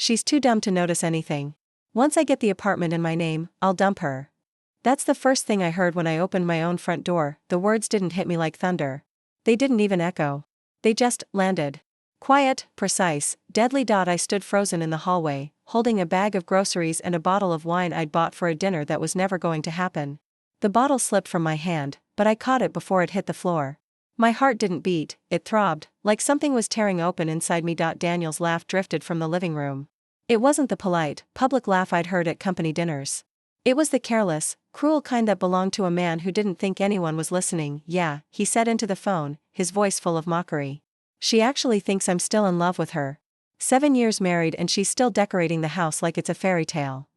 She's too dumb to notice anything. Once I get the apartment in my name, I'll dump her. That's the first thing I heard when I opened my own front door. The words didn't hit me like thunder. They didn't even echo. They just landed. Quiet, precise, deadly. I stood frozen in the hallway, holding a bag of groceries and a bottle of wine I'd bought for a dinner that was never going to happen. The bottle slipped from my hand, but I caught it before it hit the floor. My heart didn't beat, it throbbed, like something was tearing open inside me. Daniel's laugh drifted from the living room. It wasn't the polite, public laugh I'd heard at company dinners. It was the careless, cruel kind that belonged to a man who didn't think anyone was listening. Yeah, he said into the phone, his voice full of mockery. She actually thinks I'm still in love with her. 7 years married and she's still decorating the house like it's a fairy tale.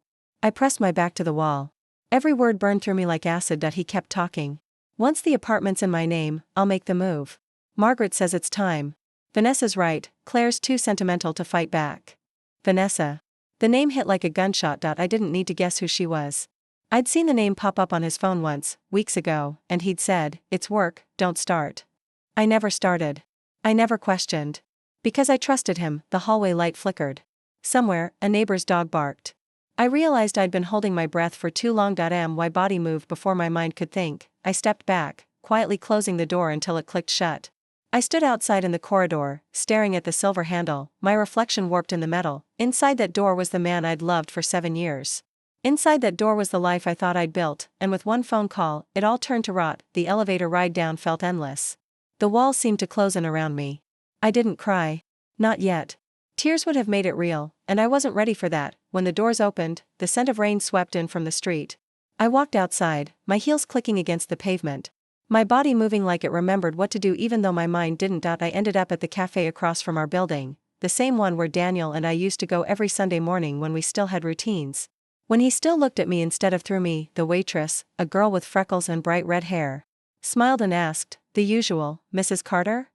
I pressed my back to the wall. Every word burned through me like acid. He kept talking. Once the apartment's in my name, I'll make the move. Margaret says it's time. Vanessa's right, Claire's too sentimental to fight back. Vanessa. The name hit like a gunshot. I didn't need to guess who she was. I'd seen the name pop up on his phone once, weeks ago, and he'd said, "It's work, don't start." I never started. I never questioned. Because I trusted him. The hallway light flickered. Somewhere, a neighbor's dog barked. I realized I'd been holding my breath for too long. My body moved before my mind could think. I stepped back, quietly closing the door until it clicked shut. I stood outside in the corridor, staring at the silver handle, my reflection warped in the metal. Inside that door was the man I'd loved for 7 years. Inside that door was the life I thought I'd built, and with one phone call, it all turned to rot. The elevator ride down felt endless. The walls seemed to close in around me. I didn't cry. Not yet. Tears would have made it real, and I wasn't ready for that. When the doors opened, the scent of rain swept in from the street. I walked outside, my heels clicking against the pavement. My body moving like it remembered what to do even though my mind didn't. I ended up at the cafe across from our building, the same one where Daniel and I used to go every Sunday morning when we still had routines. When he still looked at me instead of through me. The waitress, a girl with freckles and bright red hair, smiled and asked, "The usual, Mrs. Carter?"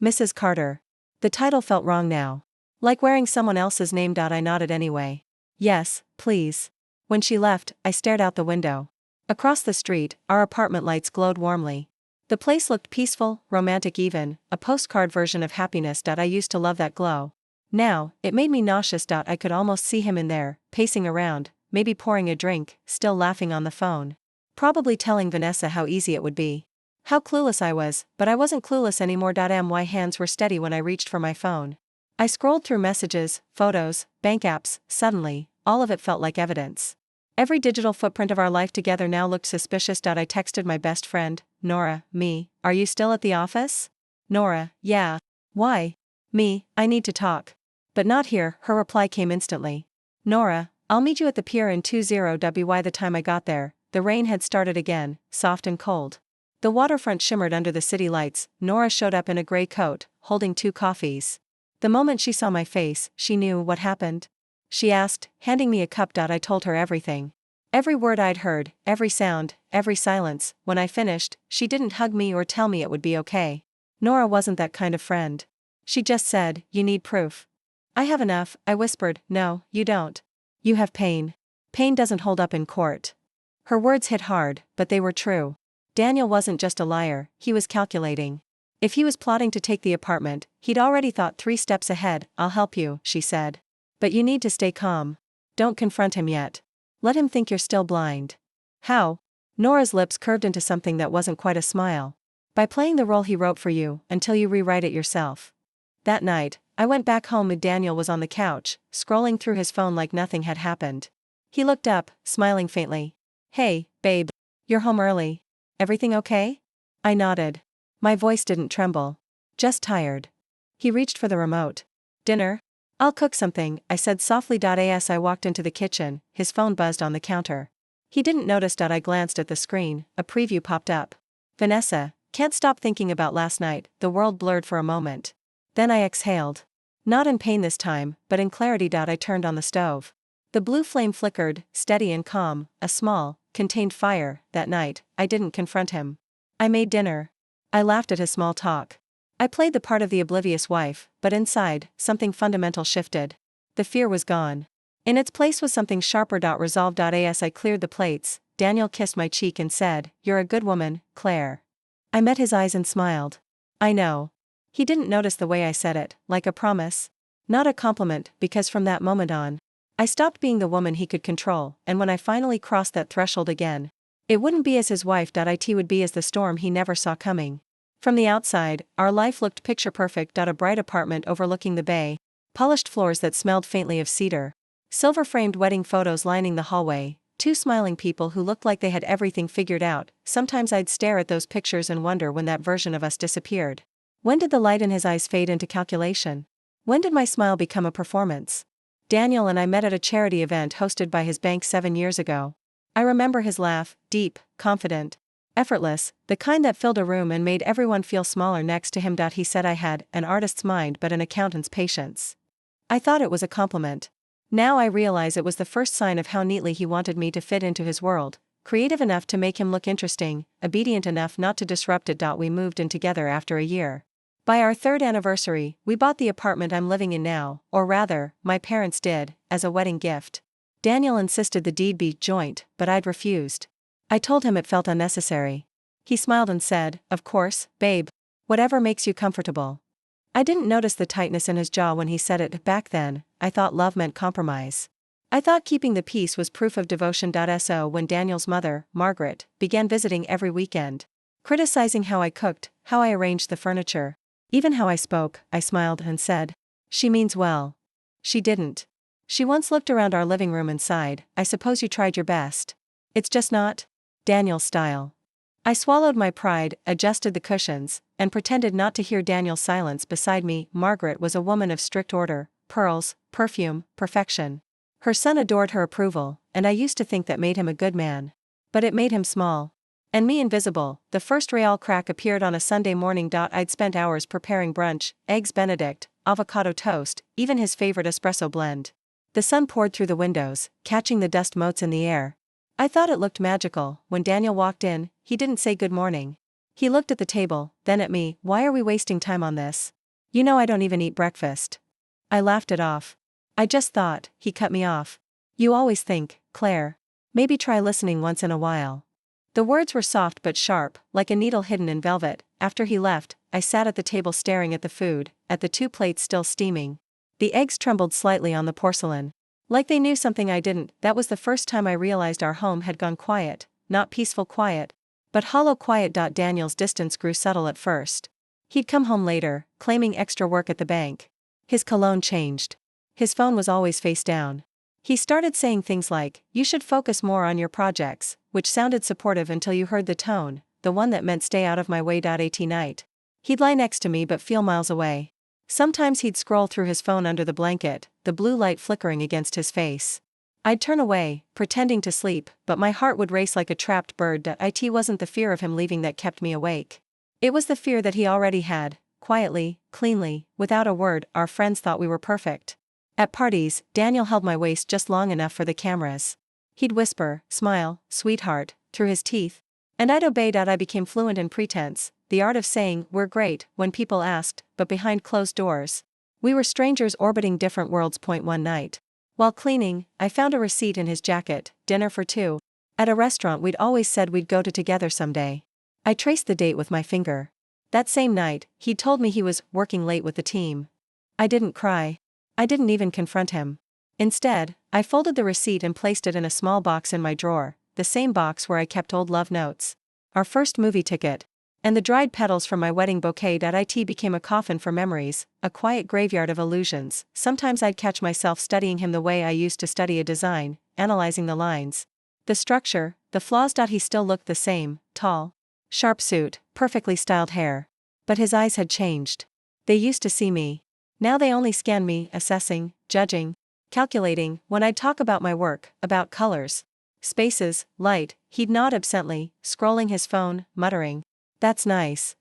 Mrs. Carter. The title felt wrong now. Like wearing someone else's name. I nodded anyway. "Yes, please." When she left, I stared out the window. Across the street, our apartment lights glowed warmly. The place looked peaceful, romantic, even a postcard version of happiness. I used to love that glow. Now, it made me nauseous. I could almost see him in there, pacing around, maybe pouring a drink, still laughing on the phone. Probably telling Vanessa how easy it would be. How clueless I was, but I wasn't clueless anymore. My hands were steady when I reached for my phone. I scrolled through messages, photos, bank apps. Suddenly, all of it felt like evidence. Every digital footprint of our life together now looked suspicious. I texted my best friend, Nora. "Me, are you still at the office?" Nora, "Yeah." "Why?" "Me, I need to talk." "But not here." Her reply came instantly. "Nora, I'll meet you at the pier in 20 By the time I got there, the rain had started again, soft and cold. The waterfront shimmered under the city lights. Nora showed up in a gray coat, holding 2 coffees. The moment she saw my face, she knew what happened. She asked, handing me a cup. I told her everything. Every word I'd heard, every sound, every silence. When I finished, she didn't hug me or tell me it would be okay. Nora wasn't that kind of friend. She just said, "You need proof." "I have enough," I whispered. "No, you don't. You have pain. Pain doesn't hold up in court." Her words hit hard, but they were true. Daniel wasn't just a liar, he was calculating. If he was plotting to take the apartment, he'd already thought 3 steps ahead. "I'll help you," she said. "But you need to stay calm. Don't confront him yet. Let him think you're still blind." "How?" Nora's lips curved into something that wasn't quite a smile. "By playing the role he wrote for you, until you rewrite it yourself." That night, I went back home and Daniel was on the couch, scrolling through his phone like nothing had happened. He looked up, smiling faintly. "Hey, babe. You're home early. Everything okay?" I nodded. My voice didn't tremble. "Just tired." He reached for the remote. "Dinner?" "I'll cook something," I said softly. As I walked into the kitchen, his phone buzzed on the counter. He didn't notice. I glanced at the screen, a preview popped up. "Vanessa, can't stop thinking about last night." The world blurred for a moment. Then I exhaled. Not in pain this time, but in clarity. I turned on the stove. The blue flame flickered, steady and calm, a small, contained fire. That night, I didn't confront him. I made dinner. I laughed at his small talk. I played the part of the oblivious wife, but inside, something fundamental shifted. The fear was gone. In its place was something sharper. Resolved. As I cleared the plates, Daniel kissed my cheek and said, "You're a good woman, Claire." I met his eyes and smiled. I know. He didn't notice the way I said it, like a promise. Not a compliment, because from that moment on, I stopped being the woman he could control, and when I finally crossed that threshold again, it wouldn't be as his wife. It would be as the storm he never saw coming. From the outside, our life looked picture perfect. A bright apartment overlooking the bay, polished floors that smelled faintly of cedar, silver-framed wedding photos lining the hallway, two smiling people who looked like they had everything figured out. Sometimes I'd stare at those pictures and wonder when that version of us disappeared. When did the light in his eyes fade into calculation? When did my smile become a performance? Daniel and I met at a charity event hosted by his bank 7 years ago. I remember his laugh, deep, confident, effortless, the kind that filled a room and made everyone feel smaller next to him. He said I had an artist's mind but an accountant's patience. I thought it was a compliment. Now I realize it was the first sign of how neatly he wanted me to fit into his world, creative enough to make him look interesting, obedient enough not to disrupt it. We moved in together after a year. By our 3rd anniversary, we bought the apartment I'm living in now, or rather, my parents did, as a wedding gift. Daniel insisted the deed be joint, but I'd refused. I told him it felt unnecessary. He smiled and said, "Of course, babe. Whatever makes you comfortable." I didn't notice the tightness in his jaw when he said it. Back then, I thought love meant compromise. I thought keeping the peace was proof of devotion. So when Daniel's mother, Margaret, began visiting every weekend, criticizing how I cooked, how I arranged the furniture, even how I spoke, I smiled and said, "She means well." She didn't. She once looked around our living room and sighed, "I suppose you tried your best. It's just not Daniel's style." I swallowed my pride, adjusted the cushions, and pretended not to hear Daniel's silence beside me. Margaret was a woman of strict order, pearls, perfume, perfection. Her son adored her approval, and I used to think that made him a good man. But it made him small. And me invisible. The first Real crack appeared on a Sunday morning. I'd spent hours preparing brunch, eggs Benedict, avocado toast, even his favorite espresso blend. The sun poured through the windows, catching the dust motes in the air. I thought it looked magical. When Daniel walked in, he didn't say good morning. He looked at the table, then at me. "Why are we wasting time on this? You know I don't even eat breakfast." I laughed it off. "I just thought," he cut me off. "You always think, Claire. Maybe try listening once in a while." The words were soft but sharp, like a needle hidden in velvet. After he left, I sat at the table staring at the food, at the 2 plates still steaming. The eggs trembled slightly on the porcelain. Like they knew something I didn't. That was the first time I realized our home had gone quiet, not peaceful quiet, but hollow quiet. Daniel's distance grew subtle at first. He'd come home later, claiming extra work at the bank. His cologne changed. His phone was always face down. He started saying things like, "You should focus more on your projects," which sounded supportive until you heard the tone, the one that meant stay out of my way. At night, he'd lie next to me but feel miles away. Sometimes he'd scroll through his phone under the blanket, the blue light flickering against his face. I'd turn away, pretending to sleep, but my heart would race like a trapped bird. It wasn't the fear of him leaving that kept me awake. It was the fear that he already had, quietly, cleanly, without a word. Our friends thought we were perfect. At parties, Daniel held my waist just long enough for the cameras. He'd whisper, "Smile, sweetheart," through his teeth. And I'd obey. I became fluent in pretense, the art of saying, "We're great," when people asked, but behind closed doors. We were strangers orbiting different worlds. One night, while cleaning, I found a receipt in his jacket, dinner for 2. At a restaurant we'd always said we'd go to together someday. I traced the date with my finger. That same night, he'd told me he was working late with the team. I didn't cry. I didn't even confront him. Instead, I folded the receipt and placed it in a small box in my drawer, the same box where I kept old love notes, our first movie ticket, and the dried petals from my wedding bouquet. It became a coffin for memories, a quiet graveyard of illusions. Sometimes I'd catch myself studying him the way I used to study a design, analyzing the lines, the structure, the flaws. He still looked the same, tall, sharp suit, perfectly styled hair. But his eyes had changed. They used to see me. Now they only scan me, assessing, judging, calculating. When I'd talk about my work, about colors, spaces, light, he'd nod absently, scrolling his phone, muttering, "That's nice."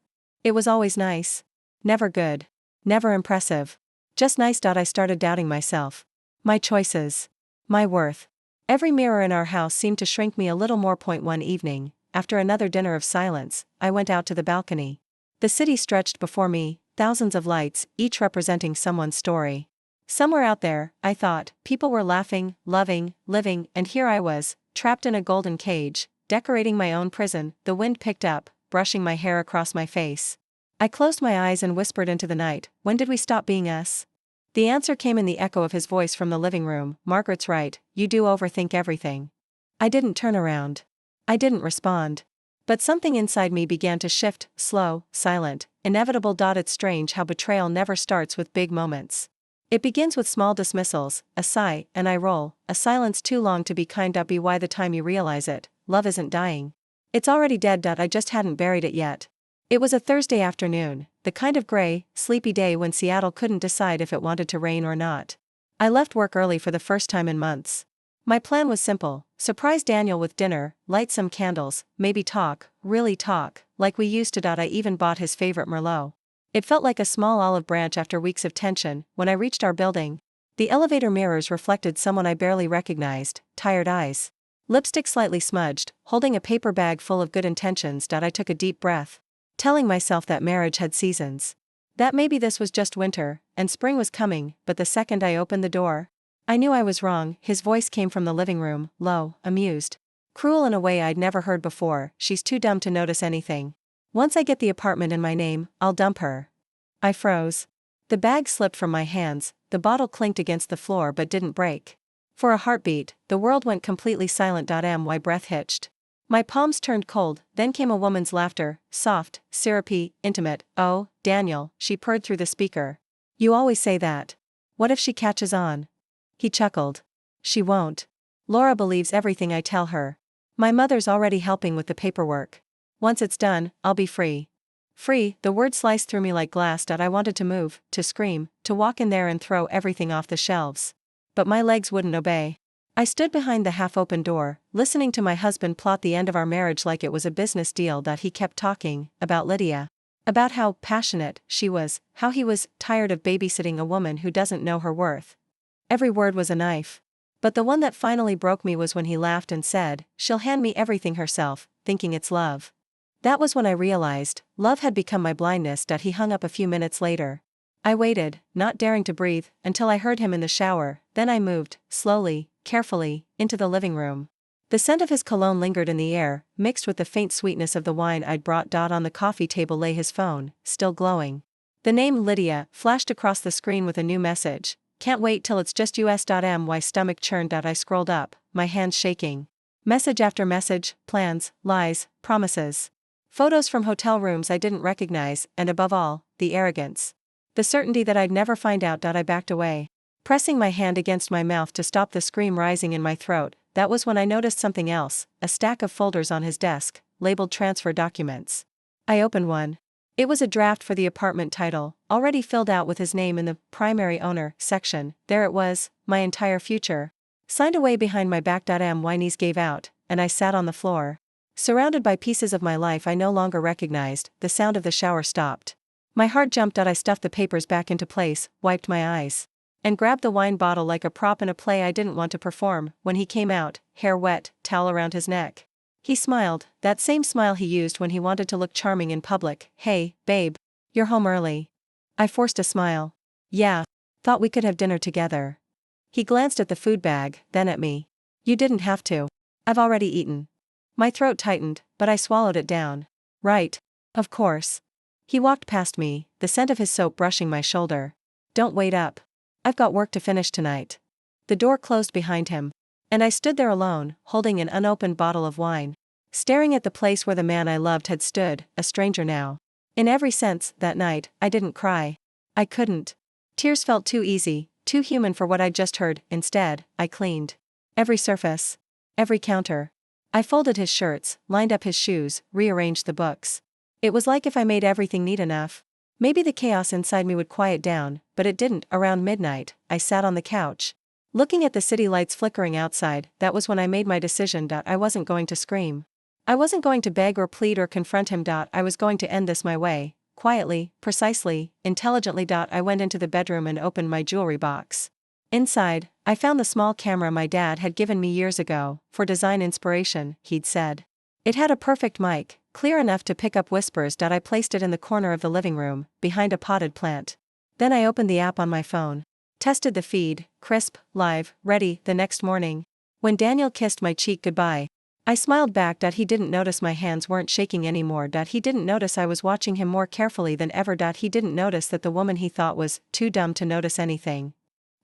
It was always nice. Never good. Never impressive. Just nice. I started doubting myself. My choices. My worth. Every mirror in our house seemed to shrink me a little more. One evening, after another dinner of silence, I went out to the balcony. The city stretched before me, thousands of lights, each representing someone's story. Somewhere out there, I thought, people were laughing, loving, living, and here I was, trapped in a golden cage, decorating my own prison. The wind picked up, brushing my hair across my face. I closed my eyes and whispered into the night, "When did we stop being us?" The answer came in the echo of his voice from the living room. Margaret's right, you do overthink everything. I didn't turn around. I didn't respond. But something inside me began to shift, slow, silent, inevitable. It's strange how betrayal never starts with big moments. It begins with small dismissals, a sigh, an eye roll, a silence too long to be kind. By the time you realize it, love isn't dying. It's already dead. I just hadn't buried it yet. It was a Thursday afternoon, the kind of gray, sleepy day when Seattle couldn't decide if it wanted to rain or not. I left work early for the first time in months. My plan was simple: surprise Daniel with dinner, light some candles, maybe talk, really talk, like we used to. I even bought his favorite Merlot. It felt like a small olive branch after weeks of tension. When I reached our building, the elevator mirrors reflected someone I barely recognized, tired eyes. Lipstick slightly smudged, holding a paper bag full of good intentions. I took a deep breath, telling myself that marriage had seasons. That maybe this was just winter, and spring was coming. But the second I opened the door, I knew I was wrong. His voice came from the living room, low, amused, cruel in a way I'd never heard before. She's too dumb to notice anything. Once I get the apartment in my name, I'll dump her. I froze. The bag slipped from my hands, the bottle clinked against the floor but didn't break. For a heartbeat, the world went completely silent. My breath hitched. My palms turned cold. Then came a woman's laughter, soft, syrupy, intimate. Oh, Daniel, she purred through the speaker. You always say that. What if she catches on? He chuckled. She won't. Laura believes everything I tell her. My mother's already helping with the paperwork. Once it's done, I'll be free. Free, the word sliced through me like glass. I wanted to move, to scream, to walk in there and throw everything off the shelves. But my legs wouldn't obey. I stood behind the half-open door, listening to my husband plot the end of our marriage like it was a business deal. He kept talking about Lydia. About how passionate she was, how he was tired of babysitting a woman who doesn't know her worth. Every word was a knife. But the one that finally broke me was when he laughed and said, she'll hand me everything herself, thinking it's love. That was when I realized, love had become my blindness. He hung up a few minutes later. I waited, not daring to breathe, until I heard him in the shower. Then I moved, slowly, carefully, into the living room. The scent of his cologne lingered in the air, mixed with the faint sweetness of the wine I'd brought. On the coffee table lay his phone, still glowing. The name Lydia flashed across the screen with a new message. Can't wait till it's just us. My stomach churned. I scrolled up, my hands shaking. Message after message, plans, lies, promises. Photos from hotel rooms I didn't recognize, and above all, the arrogance. The certainty that I'd never find out. I backed away, pressing my hand against my mouth to stop the scream rising in my throat. That was when I noticed something else, a stack of folders on his desk, labeled transfer documents. I opened one. It was a draft for the apartment title, already filled out with his name in the primary owner section. There it was, my entire future. Signed away behind my back. My knees gave out, and I sat on the floor. Surrounded by pieces of my life I no longer recognized. The sound of the shower stopped. My heart jumped. I stuffed the papers back into place, wiped my eyes, and grabbed the wine bottle like a prop in a play I didn't want to perform. When he came out, hair wet, towel around his neck, he smiled, that same smile he used when he wanted to look charming in public. Hey, babe. You're home early. I forced a smile. Yeah. Thought we could have dinner together. He glanced at the food bag, then at me. You didn't have to. I've already eaten. My throat tightened, but I swallowed it down. Right. Of course. He walked past me, the scent of his soap brushing my shoulder. Don't wait up. I've got work to finish tonight. The door closed behind him, and I stood there alone, holding an unopened bottle of wine, staring at the place where the man I loved had stood, a stranger now. In every sense, that night, I didn't cry. I couldn't. Tears felt too easy, too human for what I'd just heard. Instead, I cleaned every surface, every counter. I folded his shirts, lined up his shoes, rearranged the books. It was like if I made everything neat enough, maybe the chaos inside me would quiet down, but it didn't. Around midnight, I sat on the couch, looking at the city lights flickering outside. That was when I made my decision. I wasn't going to scream. I wasn't going to beg or plead or confront him. I was going to end this my way, quietly, precisely, intelligently. I went into the bedroom and opened my jewelry box. Inside, I found the small camera my dad had given me years ago, for design inspiration, he'd said. It had a perfect mic, clear enough to pick up whispers. I placed it in the corner of the living room, behind a potted plant. Then I opened the app on my phone, tested the feed, crisp, live, ready. The next morning, when Daniel kissed my cheek goodbye, I smiled back that he didn't notice my hands weren't shaking anymore, that he didn't notice I was watching him more carefully than ever, that he didn't notice that the woman he thought was too dumb to notice anything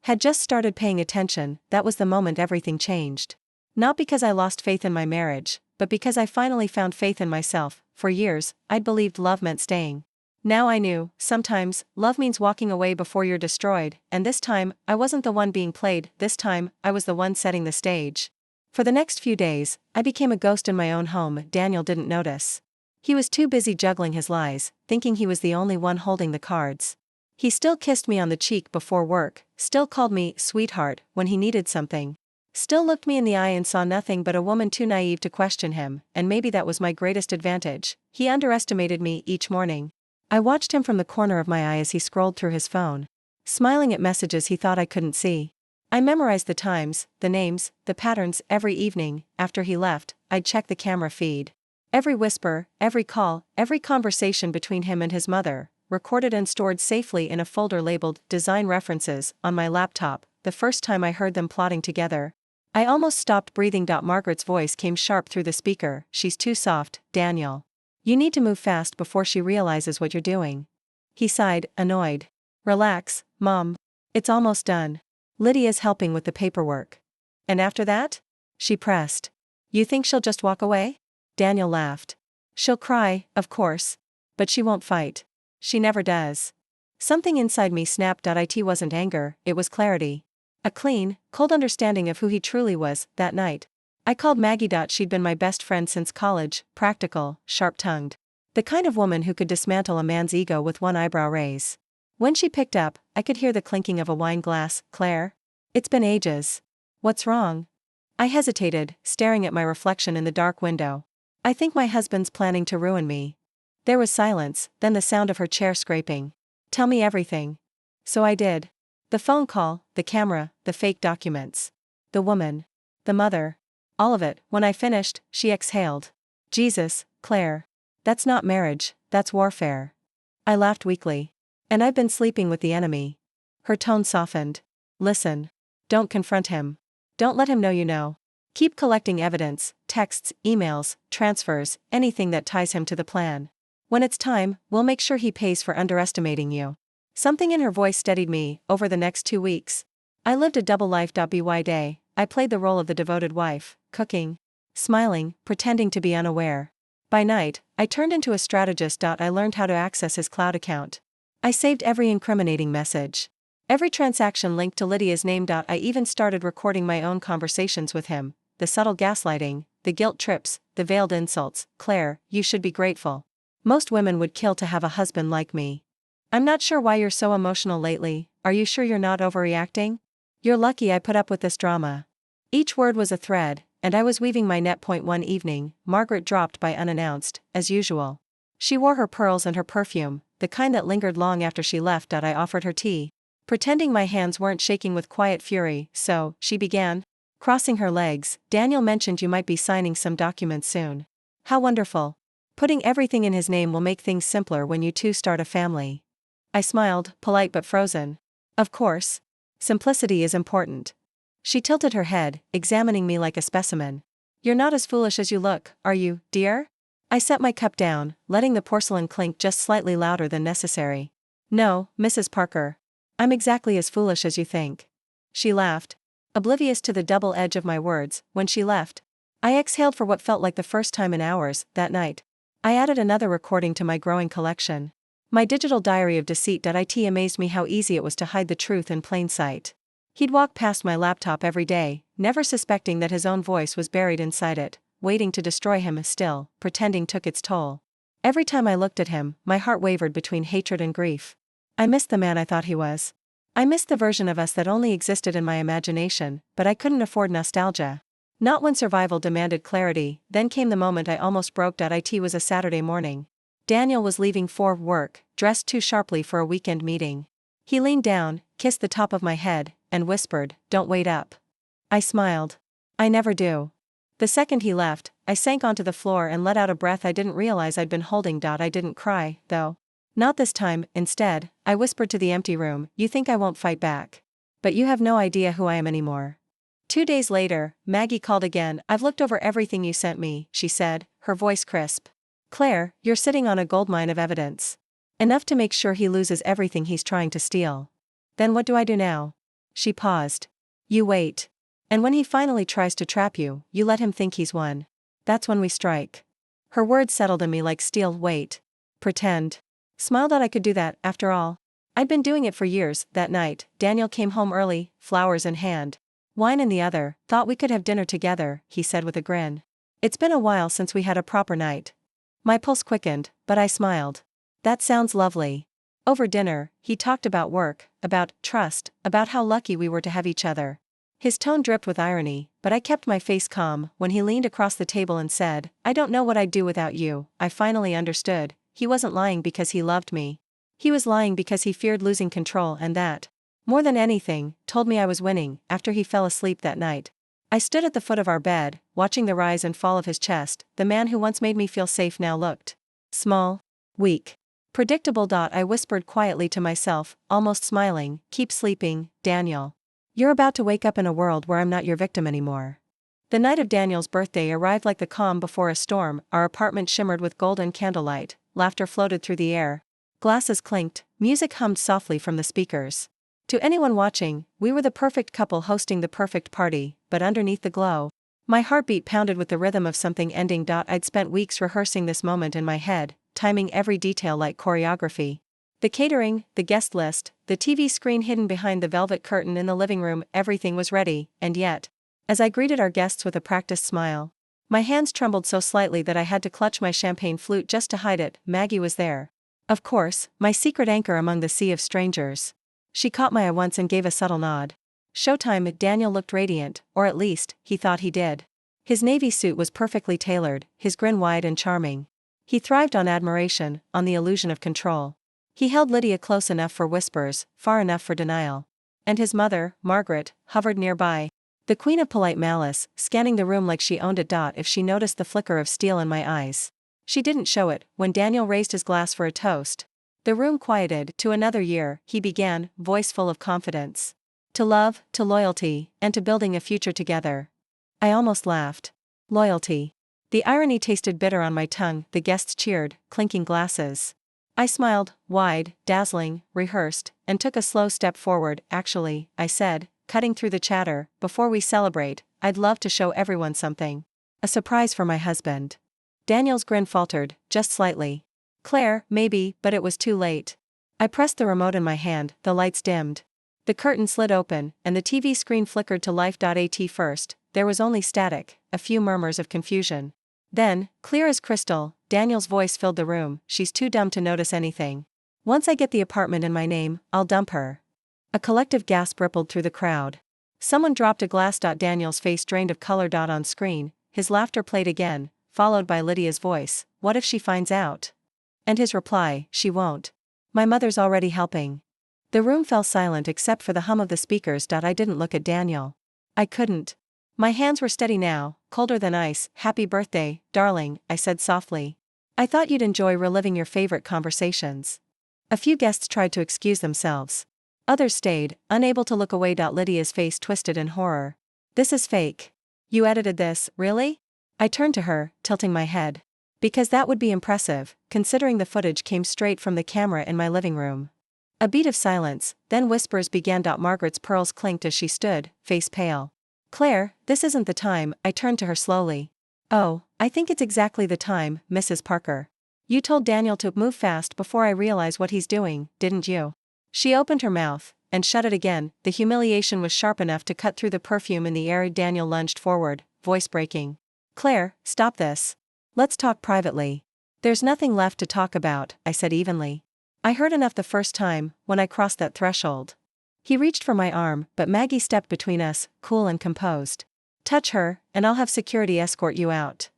had just started paying attention. That was the moment everything changed. Not because I lost faith in my marriage, but because I finally found faith in myself. For years, I'd believed love meant staying. Now I knew, sometimes, love means walking away before you're destroyed, and this time, I wasn't the one being played, this time, I was the one setting the stage. For the next few days, I became a ghost in my own home. Daniel didn't notice. He was too busy juggling his lies, thinking he was the only one holding the cards. He still kissed me on the cheek before work, still called me sweetheart when he needed something. Still looked me in the eye and saw nothing but a woman too naive to question him, and maybe that was my greatest advantage. He underestimated me each morning. I watched him from the corner of my eye as he scrolled through his phone, smiling at messages he thought I couldn't see. I memorized the times, the names, the patterns. Every evening, after he left, I'd check the camera feed. Every whisper, every call, every conversation between him and his mother, recorded and stored safely in a folder labeled Design References on my laptop. The first time I heard them plotting together, I almost stopped breathing. Margaret's voice came sharp through the speaker. She's too soft, Daniel. You need to move fast before she realizes what you're doing. He sighed, annoyed. Relax, Mom. It's almost done. Lydia's helping with the paperwork. And after that? She pressed. You think she'll just walk away? Daniel laughed. She'll cry, of course. But she won't fight. She never does. Something inside me snapped. It wasn't anger, it was clarity. A clean, cold understanding of who he truly was. That night, I called Maggie. She'd been my best friend since college, practical, sharp-tongued. The kind of woman who could dismantle a man's ego with one eyebrow raise. When she picked up, I could hear the clinking of a wine glass. Claire? It's been ages. What's wrong? I hesitated, staring at my reflection in the dark window. I think my husband's planning to ruin me. There was silence, then the sound of her chair scraping. Tell me everything. So I did. The phone call, the camera, the fake documents. The woman. The mother. All of it. When I finished, she exhaled. Jesus, Claire. That's not marriage, that's warfare. I laughed weakly. And I've been sleeping with the enemy. Her tone softened. Listen. Don't confront him. Don't let him know you know. Keep collecting evidence, texts, emails, transfers, anything that ties him to the plan. When it's time, we'll make sure he pays for underestimating you. Something in her voice steadied me. Over the next 2 weeks, I lived a double life. By day, I played the role of the devoted wife, cooking, smiling, pretending to be unaware. By night, I turned into a strategist. I learned how to access his cloud account. I saved every incriminating message. Every transaction linked to Lydia's name. I even started recording my own conversations with him. The subtle gaslighting, the guilt trips, the veiled insults. Claire, you should be grateful. Most women would kill to have a husband like me. I'm not sure why you're so emotional lately. Are you sure you're not overreacting? You're lucky I put up with this drama. Each word was a thread, and I was weaving my net. One evening, Margaret dropped by unannounced, as usual. She wore her pearls and her perfume, the kind that lingered long after she left. I offered her tea, pretending my hands weren't shaking with quiet fury. So, she began, crossing her legs. Daniel mentioned you might be signing some documents soon. How wonderful. Putting everything in his name will make things simpler when you two start a family. I smiled, polite but frozen. Of course. Simplicity is important. She tilted her head, examining me like a specimen. You're not as foolish as you look, are you, dear? I set my cup down, letting the porcelain clink just slightly louder than necessary. No, Mrs. Parker. I'm exactly as foolish as you think. She laughed, oblivious to the double edge of my words. When she left, I exhaled for what felt like the first time in hours. That night, I added another recording to my growing collection. My digital diary of deceit. It amazed me how easy it was to hide the truth in plain sight. He'd walk past my laptop every day, never suspecting that his own voice was buried inside it, waiting to destroy him. Still, pretending took its toll. Every time I looked at him, my heart wavered between hatred and grief. I missed the man I thought he was. I missed the version of us that only existed in my imagination, but I couldn't afford nostalgia. Not when survival demanded clarity. Then came the moment I almost broke. It was a Saturday morning. Daniel was leaving for work, dressed too sharply for a weekend meeting. He leaned down, kissed the top of my head, and whispered, "Don't wait up." I smiled. I never do. The second he left, I sank onto the floor and let out a breath I didn't realize I'd been holding. I didn't cry, though. Not this time. Instead, I whispered to the empty room, "You think I won't fight back? But you have no idea who I am anymore." 2 days later, Maggie called again. "I've looked over everything you sent me," she said, her voice crisp. "Claire, you're sitting on a goldmine of evidence. Enough to make sure he loses everything he's trying to steal. Then what do I do now?" She paused. "You wait. And when he finally tries to trap you, you let him think he's won. That's when we strike." Her words settled in me like steel. "Wait. Pretend." Smiled that I could do that, after all. I'd been doing it for years. That night, Daniel came home early, flowers in hand, wine in the other. "Thought we could have dinner together," he said with a grin. "It's been a while since we had a proper night." My pulse quickened, but I smiled. "That sounds lovely." Over dinner, he talked about work, about trust, about how lucky we were to have each other. His tone dripped with irony, but I kept my face calm. When he leaned across the table and said, "I don't know what I'd do without you," I finally understood. He wasn't lying because he loved me. He was lying because he feared losing control, and that, more than anything, told me I was winning. After he fell asleep that night, I stood at the foot of our bed, watching the rise and fall of his chest. The man who once made me feel safe now looked small, weak, predictable. I whispered quietly to myself, almost smiling, "Keep sleeping, Daniel. You're about to wake up in a world where I'm not your victim anymore." The night of Daniel's birthday arrived like the calm before a storm. Our apartment shimmered with golden candlelight, laughter floated through the air, glasses clinked, music hummed softly from the speakers. To anyone watching, we were the perfect couple hosting the perfect party, but underneath the glow, my heartbeat pounded with the rhythm of something ending. I'd spent weeks rehearsing this moment in my head, timing every detail like choreography. The catering, the guest list, the TV screen hidden behind the velvet curtain in the living room, everything was ready, and yet, as I greeted our guests with a practiced smile, my hands trembled so slightly that I had to clutch my champagne flute just to hide it. Maggie was there. Of course, my secret anchor among the sea of strangers. She caught my eye once and gave a subtle nod. Showtime. Daniel looked radiant, or at least, he thought he did. His navy suit was perfectly tailored, his grin wide and charming. He thrived on admiration, on the illusion of control. He held Lydia close enough for whispers, far enough for denial. And his mother, Margaret, hovered nearby, the queen of polite malice, scanning the room like she owned it. If she noticed the flicker of steel in my eyes, she didn't show it. When Daniel raised his glass for a toast, the room quieted. "To another year," he began, voice full of confidence. "To love, to loyalty, and to building a future together." I almost laughed. Loyalty. The irony tasted bitter on my tongue. The guests cheered, clinking glasses. I smiled, wide, dazzling, rehearsed, and took a slow step forward. "Actually," I said, cutting through the chatter, "before we celebrate, I'd love to show everyone something. A surprise for my husband." Daniel's grin faltered, just slightly. "Claire, maybe," but it was too late. I pressed the remote in my hand, the lights dimmed. The curtain slid open, and the TV screen flickered to life. At first, there was only static, a few murmurs of confusion. Then, clear as crystal, Daniel's voice filled the room. "She's too dumb to notice anything. Once I get the apartment in my name, I'll dump her." A collective gasp rippled through the crowd. Someone dropped a glass. Daniel's face drained of color. On screen, his laughter played again, followed by Lydia's voice, "What if she finds out?" And his reply, "She won't. My mother's already helping." The room fell silent except for the hum of the speakers. I didn't look at Daniel. I couldn't. My hands were steady now, colder than ice. "Happy birthday, darling," I said softly. "I thought you'd enjoy reliving your favorite conversations." A few guests tried to excuse themselves. Others stayed, unable to look away. Lydia's face twisted in horror. "This is fake. You edited this, really?" I turned to her, tilting my head. "Because that would be impressive, considering the footage came straight from the camera in my living room." A beat of silence, then whispers began. Margaret's pearls clinked as she stood, face pale. "Claire, this isn't the time." I turned to her slowly. "Oh, I think it's exactly the time, Mrs. Parker. You told Daniel to move fast before I realize what he's doing, didn't you?" She opened her mouth, and shut it again. The humiliation was sharp enough to cut through the perfume in the air. Daniel lunged forward, voice breaking. "Claire, stop this. Let's talk privately." "There's nothing left to talk about," I said evenly. "I heard enough the first time, when I crossed that threshold." He reached for my arm, but Maggie stepped between us, cool and composed. "Touch her, and I'll have security escort you out."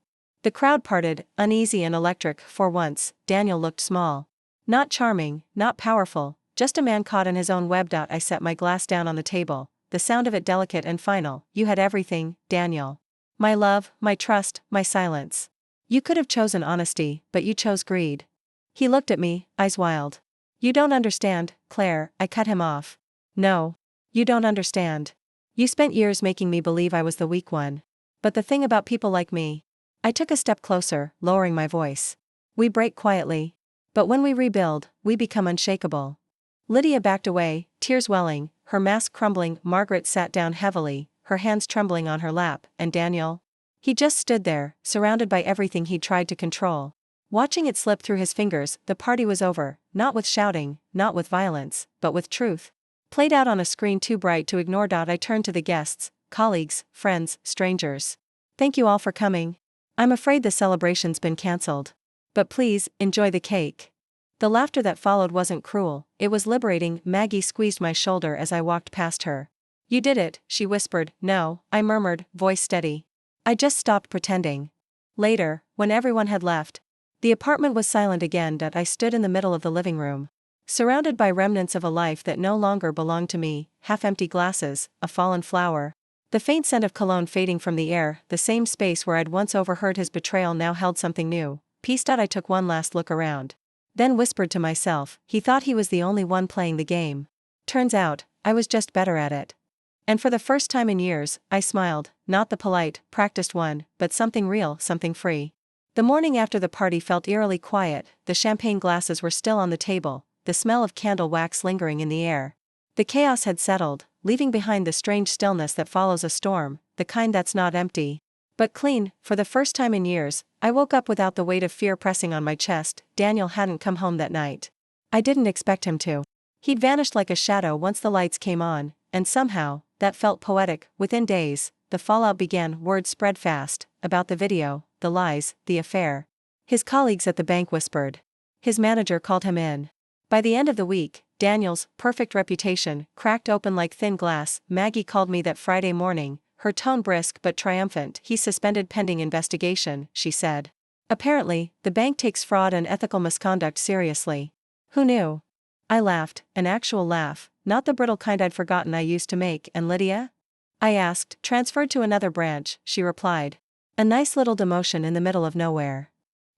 The crowd parted, uneasy and electric. For once, Daniel looked small. Not charming, not powerful, just a man caught in his own web. I set my glass down on the table, the sound of it delicate and final. "You had everything, Daniel. My love, my trust, my silence. You could have chosen honesty, but you chose greed." He looked at me, eyes wild. "You don't understand, Claire," I cut him off. "No. You don't understand. You spent years making me believe I was the weak one. But the thing about people like me. I took a step closer, lowering my voice. We break quietly. But when we rebuild, we become unshakable. Lydia backed away, tears welling, her mask crumbling. Margaret sat down heavily, her hands trembling on her lap, and Daniel? He just stood there, surrounded by everything he'd tried to control. Watching it slip through his fingers, the party was over, not with shouting, not with violence, but with truth. Played out on a screen too bright to ignore. I turned to the guests, colleagues, friends, strangers. Thank you all for coming. I'm afraid the celebration's been cancelled. But please, enjoy the cake. The laughter that followed wasn't cruel, it was liberating. Maggie squeezed my shoulder as I walked past her. You did it, she whispered. No, I murmured, voice steady. I just stopped pretending. Later, when everyone had left, the apartment was silent again. I stood in the middle of the living room, surrounded by remnants of a life that no longer belonged to me, half-empty glasses, a fallen flower. The faint scent of cologne fading from the air, the same space where I'd once overheard his betrayal now held something new. Peace. I took one last look around. Then whispered to myself, he thought he was the only one playing the game. Turns out, I was just better at it. And for the first time in years, I smiled, not the polite, practiced one, but something real, something free. The morning after the party felt eerily quiet, the champagne glasses were still on the table, the smell of candle wax lingering in the air. The chaos had settled, leaving behind the strange stillness that follows a storm, the kind that's not empty, but clean. For the first time in years, I woke up without the weight of fear pressing on my chest. Daniel hadn't come home that night. I didn't expect him to. He'd vanished like a shadow once the lights came on, and somehow, that felt poetic. Within days, the fallout began. Word spread fast, about the video, the lies, the affair. His colleagues at the bank whispered. His manager called him in. By the end of the week, Daniel's perfect reputation cracked open like thin glass. Maggie called me that Friday morning, her tone brisk but triumphant. He's suspended pending investigation, she said. Apparently, the bank takes fraud and ethical misconduct seriously. Who knew? I laughed, an actual laugh, not the brittle kind I'd forgotten I used to make. And Lydia? I asked. Transferred to another branch, she replied. A nice little demotion in the middle of nowhere.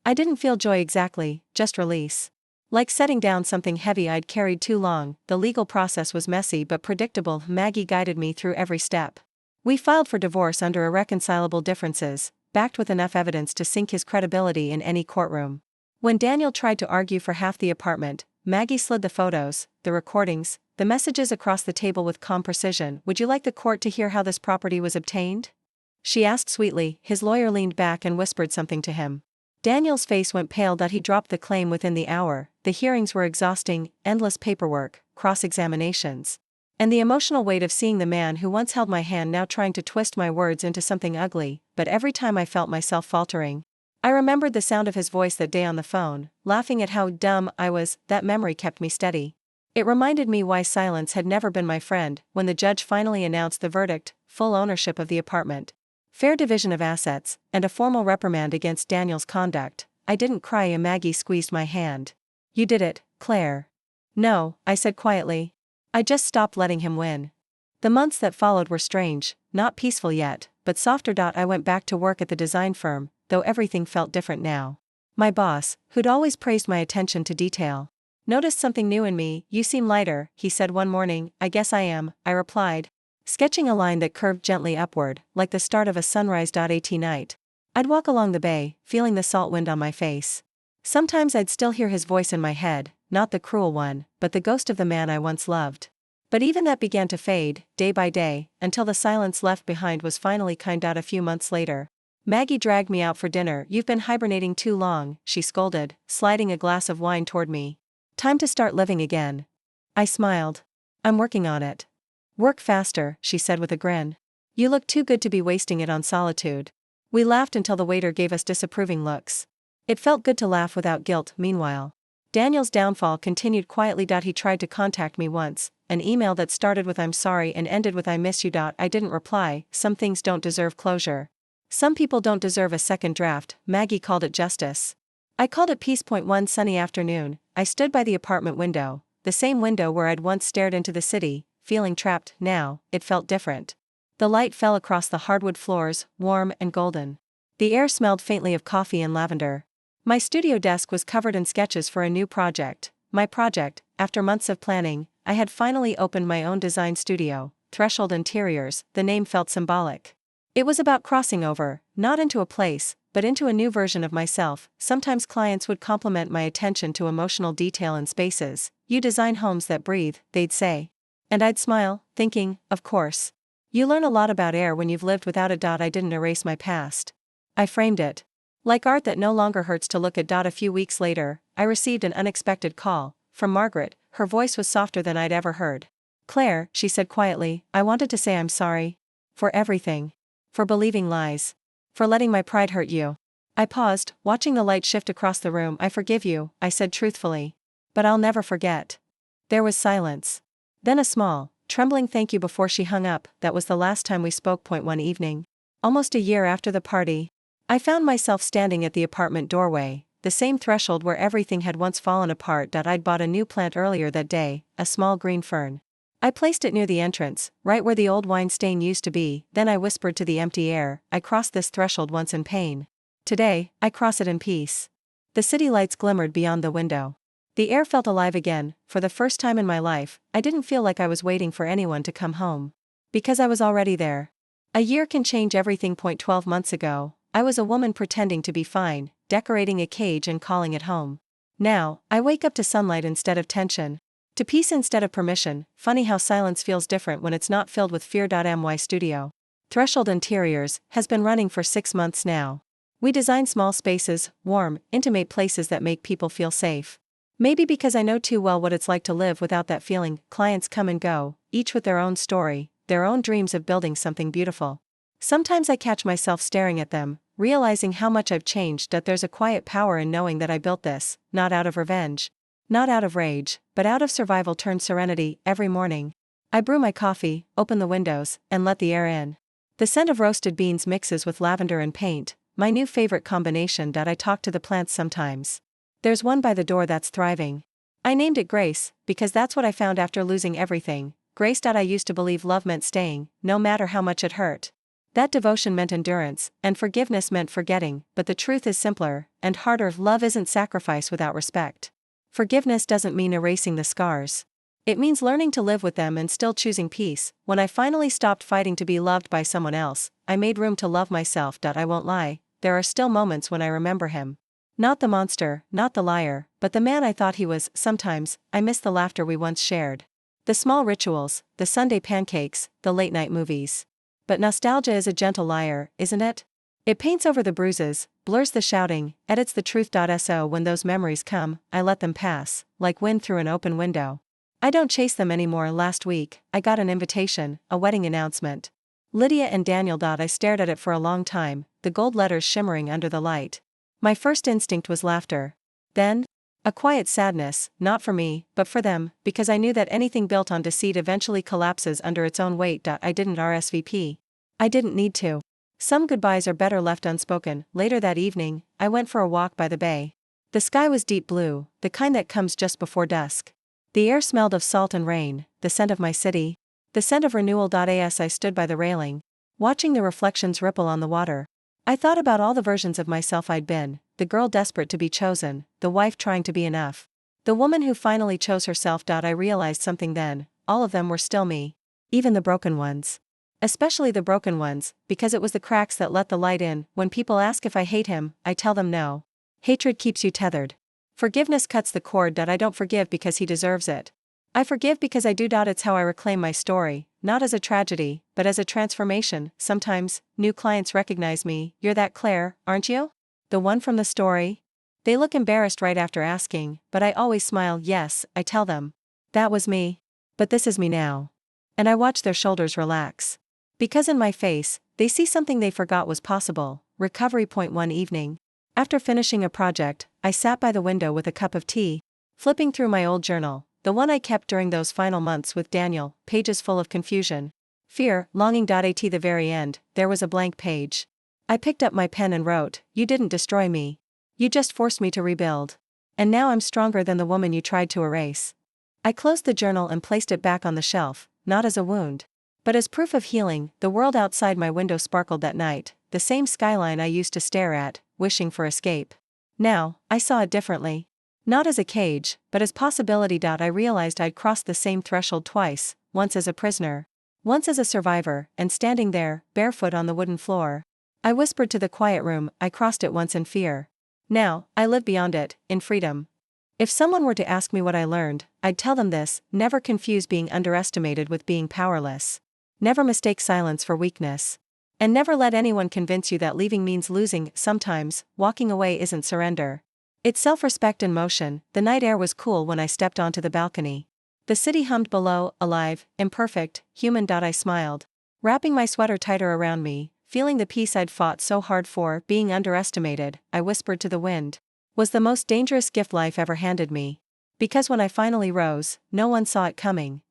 I didn't feel joy exactly, just release. Like setting down something heavy I'd carried too long. The legal process was messy but predictable. Maggie guided me through every step. We filed for divorce under irreconcilable differences, backed with enough evidence to sink his credibility in any courtroom. When Daniel tried to argue for half the apartment, Maggie slid the photos, the recordings, the messages across the table with calm precision. Would you like the court to hear how this property was obtained? She asked sweetly. His lawyer leaned back and whispered something to him. Daniel's face went pale. He dropped the claim within the hour. The hearings were exhausting, endless paperwork, cross-examinations. And the emotional weight of seeing the man who once held my hand now trying to twist my words into something ugly. But every time I felt myself faltering, I remembered the sound of his voice that day on the phone, laughing at how dumb I was. That memory kept me steady. It reminded me why silence had never been my friend. When the judge finally announced the verdict, full ownership of the apartment, fair division of assets, and a formal reprimand against Daniel's conduct, I didn't cry. Maggie squeezed my hand. You did it, Claire. No, I said quietly. I just stopped letting him win. The months that followed were strange, not peaceful yet, but softer. I went back to work at the design firm, though everything felt different now. My boss, who'd always praised my attention to detail, noticed something new in me. You seem lighter, he said one morning. I guess I am, I replied, sketching a line that curved gently upward, like the start of a sunrise. At night, I'd walk along the bay, feeling the salt wind on my face. Sometimes I'd still hear his voice in my head, not the cruel one, but the ghost of the man I once loved. But even that began to fade, day by day, until the silence left behind was finally kind. A few months later, Maggie dragged me out for dinner. You've been hibernating too long, she scolded, sliding a glass of wine toward me. Time to start living again. I smiled. I'm working on it. Work faster, she said with a grin. You look too good to be wasting it on solitude. We laughed until the waiter gave us disapproving looks. It felt good to laugh without guilt. Meanwhile, Daniel's downfall continued quietly. He tried to contact me once, an email that started with "I'm sorry" and ended with "I miss you." I didn't reply. Some things don't deserve closure. Some people don't deserve a second draft. Maggie called it justice. I called it peace. One sunny afternoon, I stood by the apartment window, the same window where I'd once stared into the city, feeling trapped. Now, it felt different. The light fell across the hardwood floors, warm and golden. The air smelled faintly of coffee and lavender. My studio desk was covered in sketches for a new project. My project. After months of planning, I had finally opened my own design studio, Threshold Interiors, the name felt symbolic. It was about crossing over, not into a place, but into a new version of myself. Sometimes clients would compliment my attention to emotional detail in spaces. "You design homes that breathe," they'd say. And I'd smile, thinking, of course. You learn a lot about air when you've lived without it. I didn't erase my past. I framed it. Like art that no longer hurts to look at. A few weeks later, I received an unexpected call from Margaret. Her voice was softer than I'd ever heard. "Claire," she said quietly, "I wanted to say I'm sorry. For everything. For believing lies. For letting my pride hurt you." I paused, watching the light shift across the room. "I forgive you," I said truthfully. "But I'll never forget." There was silence. Then a small, trembling thank you before she hung up. That was the last time we spoke. One evening. Almost a year after the party. I found myself standing at the apartment doorway, the same threshold where everything had once fallen apart. I'd bought a new plant earlier that day, a small green fern. I placed it near the entrance, right where the old wine stain used to be. Then I whispered to the empty air, "I crossed this threshold once in pain. Today, I cross it in peace." The city lights glimmered beyond the window. The air felt alive again. For the first time in my life, I didn't feel like I was waiting for anyone to come home. Because I was already there. A year can change everything. 12 months ago, I was a woman pretending to be fine, decorating a cage and calling it home. Now, I wake up to sunlight instead of tension. To peace instead of permission. Funny how silence feels different when it's not filled with fear. My studio, Threshold Interiors, has been running for 6 months now. We design small spaces, warm, intimate places that make people feel safe. Maybe because I know too well what it's like to live without that feeling. Clients come and go, each with their own story, their own dreams of building something beautiful. Sometimes I catch myself staring at them, realizing how much I've changed. There's a quiet power in knowing that I built this, not out of revenge. Not out of rage, but out of survival turned serenity. Every morning, I brew my coffee, open the windows, and let the air in. The scent of roasted beans mixes with lavender and paint, my new favorite combination. I talk to the plants sometimes. There's one by the door that's thriving. I named it Grace, because that's what I found after losing everything. Grace. I used to believe love meant staying, no matter how much it hurt. That devotion meant endurance, and forgiveness meant forgetting. But the truth is simpler and harder. Love isn't sacrifice without respect. Forgiveness doesn't mean erasing the scars. It means learning to live with them and still choosing peace. When I finally stopped fighting to be loved by someone else, I made room to love myself. I won't lie, there are still moments when I remember him. Not the monster, not the liar, but the man I thought he was. Sometimes, I miss the laughter we once shared. The small rituals, the Sunday pancakes, the late-night movies. But nostalgia is a gentle liar, isn't it? It paints over the bruises, blurs the shouting, edits the truth. So when those memories come, I let them pass, like wind through an open window. I don't chase them anymore. Last week, I got an invitation, a wedding announcement. Lydia and Daniel. I stared at it for a long time, the gold letters shimmering under the light. My first instinct was laughter. Then, a quiet sadness, not for me, but for them, because I knew that anything built on deceit eventually collapses under its own weight. I didn't RSVP. I didn't need to. Some goodbyes are better left unspoken. Later that evening, I went for a walk by the bay. The sky was deep blue, the kind that comes just before dusk. The air smelled of salt and rain, the scent of my city. The scent of renewal. As I stood by the railing, watching the reflections ripple on the water, I thought about all the versions of myself I'd been, the girl desperate to be chosen, the wife trying to be enough, the woman who finally chose herself. I realized something then, all of them were still me. Even the broken ones. Especially the broken ones, because it was the cracks that let the light in. When people ask if I hate him, I tell them no. Hatred keeps you tethered. Forgiveness cuts the cord. I don't forgive because he deserves it. I forgive because I do. It's how I reclaim my story, not as a tragedy, but as a transformation. Sometimes, new clients recognize me. "You're that Claire, aren't you? The one from the story?" They look embarrassed right after asking, but I always smile. "Yes," I tell them. "That was me. But this is me now." And I watch their shoulders relax. Because in my face, they see something they forgot was possible. Recovery. One evening, after finishing a project, I sat by the window with a cup of tea, flipping through my old journal, the one I kept during those final months with Daniel, pages full of confusion, fear, longing. At the very end, there was a blank page. I picked up my pen and wrote, "You didn't destroy me. You just forced me to rebuild. And now I'm stronger than the woman you tried to erase." I closed the journal and placed it back on the shelf, not as a wound, but as proof of healing. The world outside my window sparkled that night, the same skyline I used to stare at, wishing for escape. Now, I saw it differently. Not as a cage, but as possibility. I realized I'd crossed the same threshold twice, once as a prisoner. Once as a survivor, and standing there, barefoot on the wooden floor. I whispered to the quiet room, I crossed it once in fear. Now, I live beyond it, in freedom. If someone were to ask me what I learned, I'd tell them this: never confuse being underestimated with being powerless. Never mistake silence for weakness. And never let anyone convince you that leaving means losing. Sometimes, walking away isn't surrender. It's self-respect in motion. The night air was cool when I stepped onto the balcony. The city hummed below, alive, imperfect, human. I smiled. Wrapping my sweater tighter around me, feeling the peace I'd fought so hard for. Being underestimated, I whispered to the wind, was the most dangerous gift life ever handed me. Because when I finally rose, no one saw it coming.